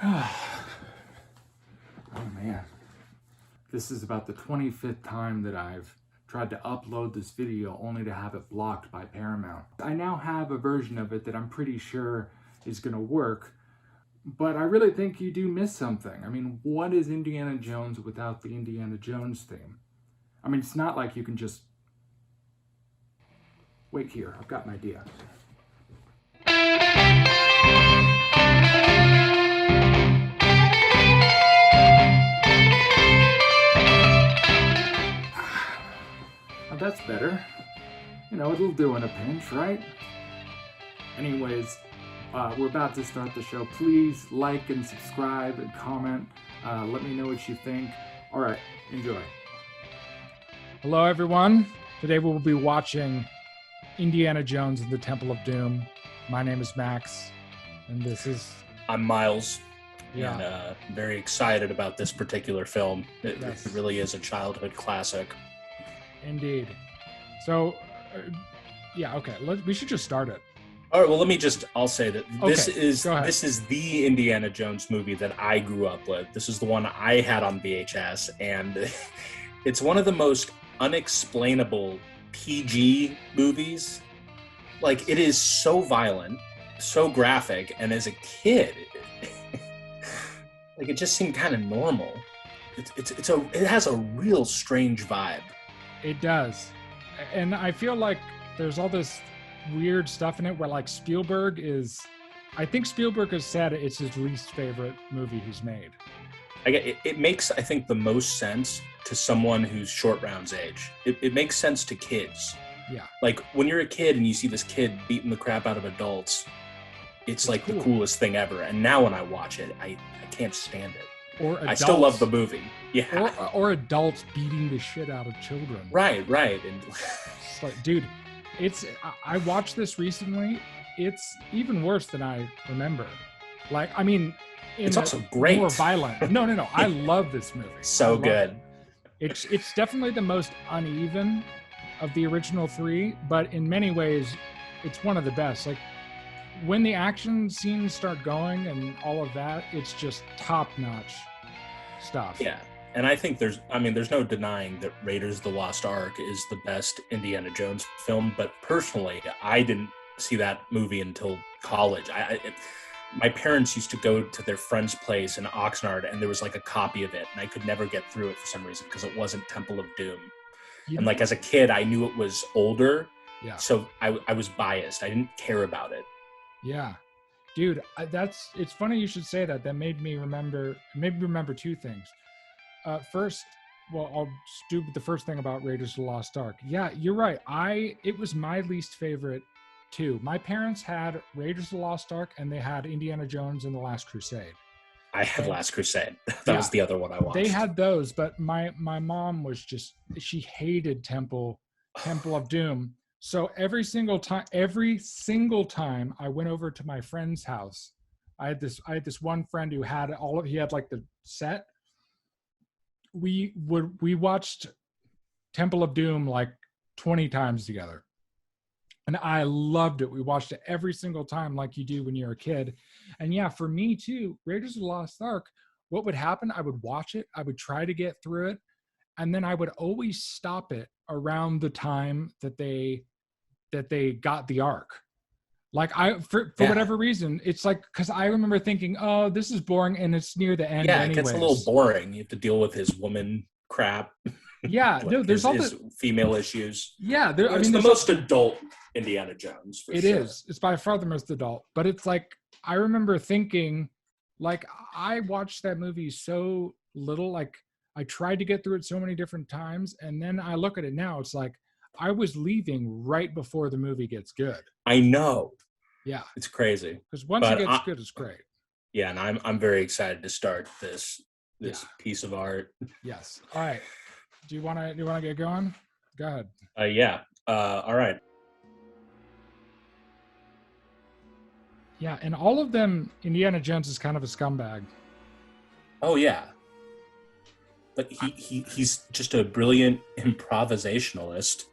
Oh man. This is about the 25th time that I've tried to upload this video only to have it blocked by Paramount. I now have a version of it that I'm pretty sure is gonna work, but I really think you do miss something. I mean, what is Indiana Jones without the Indiana Jones theme? I mean, it's not like you can just... Wait here, I've got an idea. Now that's better. You know, it'll do in a pinch, right? Anyways, we're about to start the show. Please like and subscribe and comment. Let me know what you think. All right, enjoy. Hello, everyone. Today we will be watching Indiana Jones and the Temple of Doom. My name is Max, and this is... I'm Miles. Yeah. And I'm very excited about this particular film. It Yes. really is a childhood classic. Indeed. So, yeah, okay. We should just start it. All right, well, I'll say that this go ahead. is the Indiana Jones movie that I grew up with. This is the one I had on VHS, and it's one of the most unexplainable PG movies. Like, it is so violent, so graphic, and as a kid, like, it just seemed kind of normal. It has a real strange vibe. It does. And I feel like there's all this weird stuff in it where, like, I think Spielberg has said it's his least favorite movie he's made. It makes, I think, the most sense to someone who's Short Round's age. It makes sense to kids. Yeah. Like, when you're a kid and you see this kid beating the crap out of adults, it's like cool. the coolest thing ever. And now when I watch it, I can't stand it. Or adults, I still love the movie. Yeah. Or adults beating the shit out of children. Right. And It's like, dude, I watched this recently. It's even worse than I remember. Like, I mean, it's also great. More violent. No. I love this movie. So good. It's definitely the most uneven of the original three, but in many ways, it's one of the best. Like, when the action scenes start going and all of that, it's just top-notch stuff. Yeah. And I think there's no denying that Raiders of the Lost Ark is the best Indiana Jones film, but personally, I didn't see that movie until college. My parents used to go to their friend's place in Oxnard, and there was like a copy of it, and I could never get through it for some reason because it wasn't Temple of Doom. And like, as a kid, I knew it was older, so I was biased. I didn't care about it. Yeah. Dude, it's funny you should say that. That made me remember two things. First, well, I'll do the first thing about Raiders of the Lost Ark. Yeah, you're right. It was my least favorite too. My parents had Raiders of the Lost Ark, and they had Indiana Jones and the Last Crusade. I had Last Crusade. That was the other one I watched. They had those, but my mom was she hated Temple of Doom. So every single time I went over to my friend's house, I had this one friend who had he had like the set. We watched Temple of Doom like 20 times together. And I loved it. We watched it every single time like you do when you're a kid. And yeah, for me too, Raiders of the Lost Ark, what would happen, I would watch it, I would try to get through it, and then I would always stop it around the time that they got the Ark. Like, for whatever reason, it's like, because I remember thinking, oh, this is boring, and it's near the end anyways. It gets a little boring. You have to deal with his woman crap. Yeah, like no, there's his female issues. Yeah, it's the most adult Indiana Jones. It is. It's by far the most adult. But it's like, I remember thinking, like, I watched that movie so little. Like, I tried to get through it so many different times, and then I look at it now. It's like I was leaving right before the movie gets good. I know. Yeah, it's crazy. Because once it gets good, it's great. Yeah, and I'm very excited to start this piece of art. Yes. All right. Do you want to get going? Go ahead. Yeah. All right. Yeah, and all of them, Indiana Jones is kind of a scumbag. Oh yeah. But he's just a brilliant improvisationalist.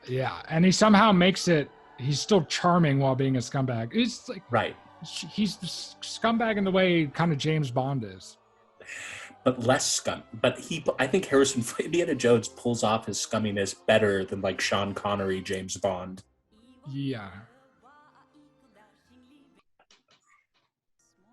Yeah, and he somehow makes it. He's still charming while being a scumbag. It's like right. He's the scumbag in the way kind of James Bond is. But less scum. But I think Indiana Jones pulls off his scumminess better than like Sean Connery, James Bond. Yeah.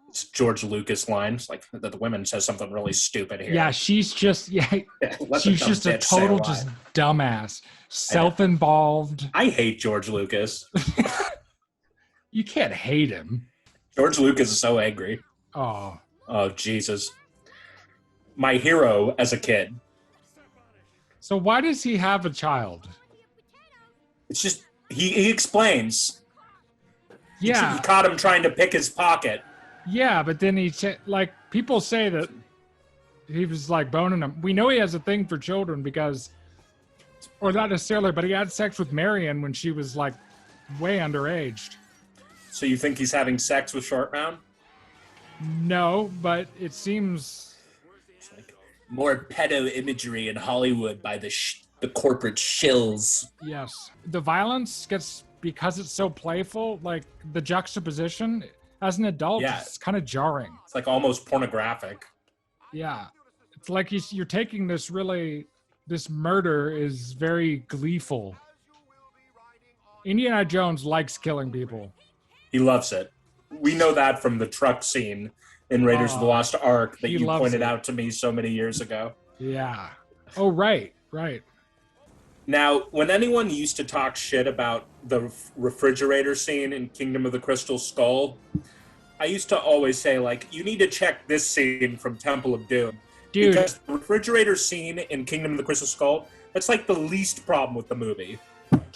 It's George Lucas lines like that the woman says something really stupid here. Yeah, she's just she's just a total just dumbass, self-involved. I hate George Lucas. You can't hate him. George Lucas is so angry. Oh Jesus. My hero as a kid. So why does he have a child? It's just he explains. Yeah, he caught him trying to pick his pocket. Yeah, but then people say that he was like boning them. We know he has a thing for children because, or not necessarily, but he had sex with Marion when she was like way underaged. So you think he's having sex with Short Round? No, but it seems it's like more pedo imagery in Hollywood by the corporate shills. Yes, the violence gets because it's so playful. Like the juxtaposition. As an adult, it's kind of jarring. It's like almost pornographic. Yeah. It's like you're taking this murder is very gleeful. Indiana Jones likes killing people. He loves it. We know that from the truck scene in Raiders of the Lost Ark that you pointed out to me so many years ago. Yeah. Oh, right. Now, when anyone used to talk shit about the refrigerator scene in Kingdom of the Crystal Skull, I used to always say, like, you need to check this scene from Temple of Doom. Dude. Because the refrigerator scene in Kingdom of the Crystal Skull, that's like the least problem with the movie.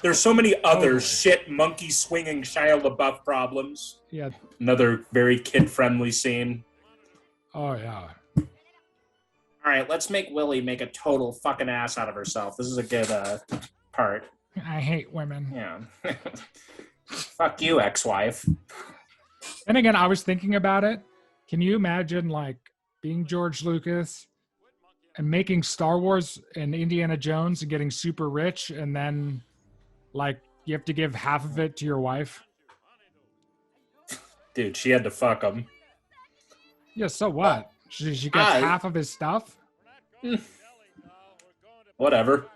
There's so many other shit monkey swinging Shia LaBeouf problems. Yeah. Another very kid-friendly scene. Oh, yeah. All right, let's make Willie make a total fucking ass out of herself. This is a good part. I hate women. Yeah. Fuck you, ex-wife. And again, I was thinking about it. Can you imagine, like, being George Lucas and making Star Wars and Indiana Jones and getting super rich, and then, like, you have to give half of it to your wife? Dude, she had to fuck him. Yeah, so what? She gets half of his stuff? Whatever.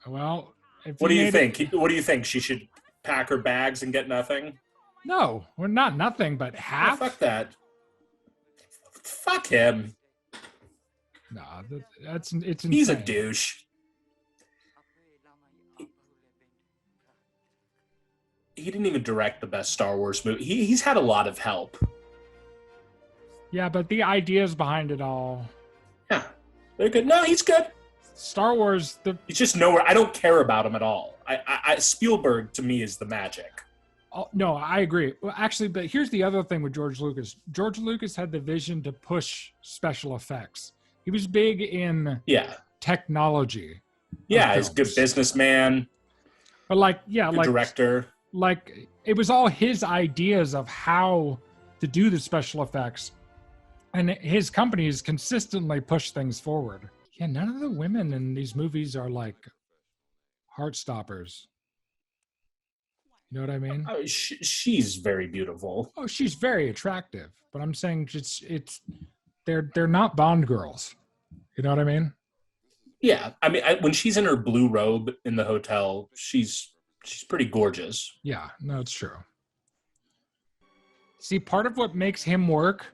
Well, what do you think? What do you think? She should pack her bags and get nothing? No, we're not nothing, but half? Oh, fuck that. Fuck him. Nah, it's insane. He's a douche. He didn't even direct the best Star Wars movie. He's had a lot of help. Yeah, but the ideas behind it all. Yeah, they're good. No, he's good. Star Wars, he's just nowhere. I don't care about him at all. Spielberg to me is the magic. Oh, no, I agree. Well, actually, but here's the other thing with George Lucas. George Lucas had the vision to push special effects. He was big in technology. Yeah, he's a good businessman. But director. Like it was all his ideas of how to do the special effects. And his companies consistently push things forward. Yeah, none of the women in these movies are like heart stoppers. You know what I mean? Oh, she's very beautiful. Oh, she's very attractive. But I'm saying they're not Bond girls. You know what I mean? Yeah, I mean, when she's in her blue robe in the hotel, she's pretty gorgeous. Yeah, no, it's true. See, part of what makes him work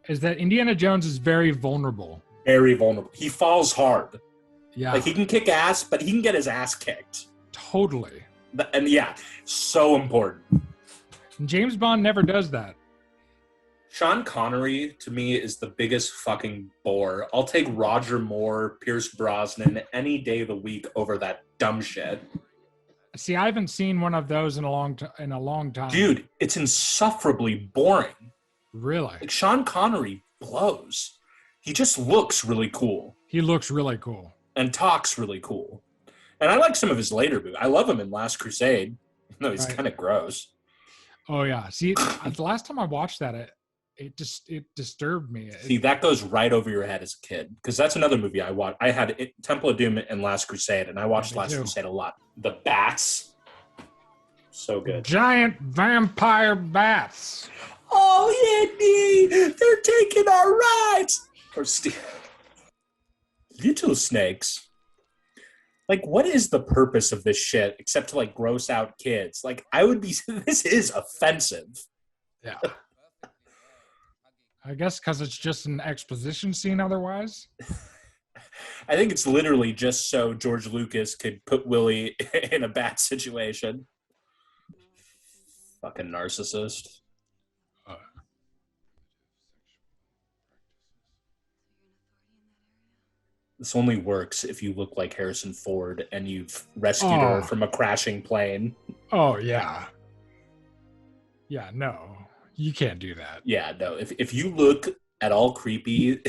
is that Indiana Jones is very vulnerable. Very vulnerable. He falls hard. Yeah. Like, he can kick ass, but he can get his ass kicked. Totally. And yeah, so important. And James Bond never does that. Sean Connery, to me, is the biggest fucking bore. I'll take Roger Moore, Pierce Brosnan any day of the week over that dumb shit. See, I haven't seen one of those in a long time. Dude, it's insufferably boring. Really? Like, Sean Connery blows. He just looks really cool. He looks really cool. And talks really cool. And I like some of his later movies. I love him in Last Crusade. No, he's kind of gross. Oh, yeah. See, the last time I watched that, it disturbed me. See, that goes right over your head as a kid. Because that's another movie I watched. I had Temple of Doom and Last Crusade, and I watched Last Crusade a lot. The bats. So good. Giant vampire bats. Oh, Andy, they're taking our rights. Or little snakes. Like, what is the purpose of this shit except to like gross out kids? Like, I would be. This is offensive. Yeah. I guess because it's just an exposition scene otherwise. I think it's literally just so George Lucas could put Willie in a bad situation. Fucking narcissist. This only works if you look like Harrison Ford and you've rescued her from a crashing plane. Oh, yeah. Yeah, no. You can't do that. Yeah, no. If you look at all creepy,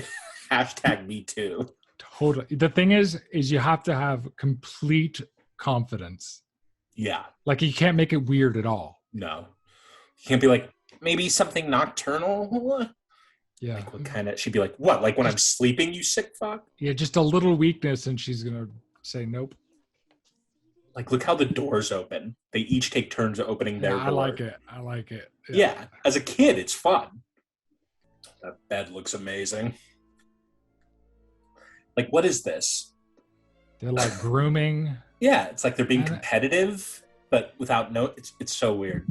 hashtag me too. Totally. The thing is you have to have complete confidence. Yeah. Like, you can't make it weird at all. No. You can't be like, maybe something nocturnal? Yeah. Like, what kind of... She'd be like, what? Like, when I'm sleeping, you sick fuck? Yeah, just a little weakness, and she's going to say nope. Like, look how the doors open. They each take turns opening their door. I like it. Yeah. As a kid, it's fun. That bed looks amazing. Like, what is this? They're like grooming. Yeah, it's like they're being competitive, but without it's so weird.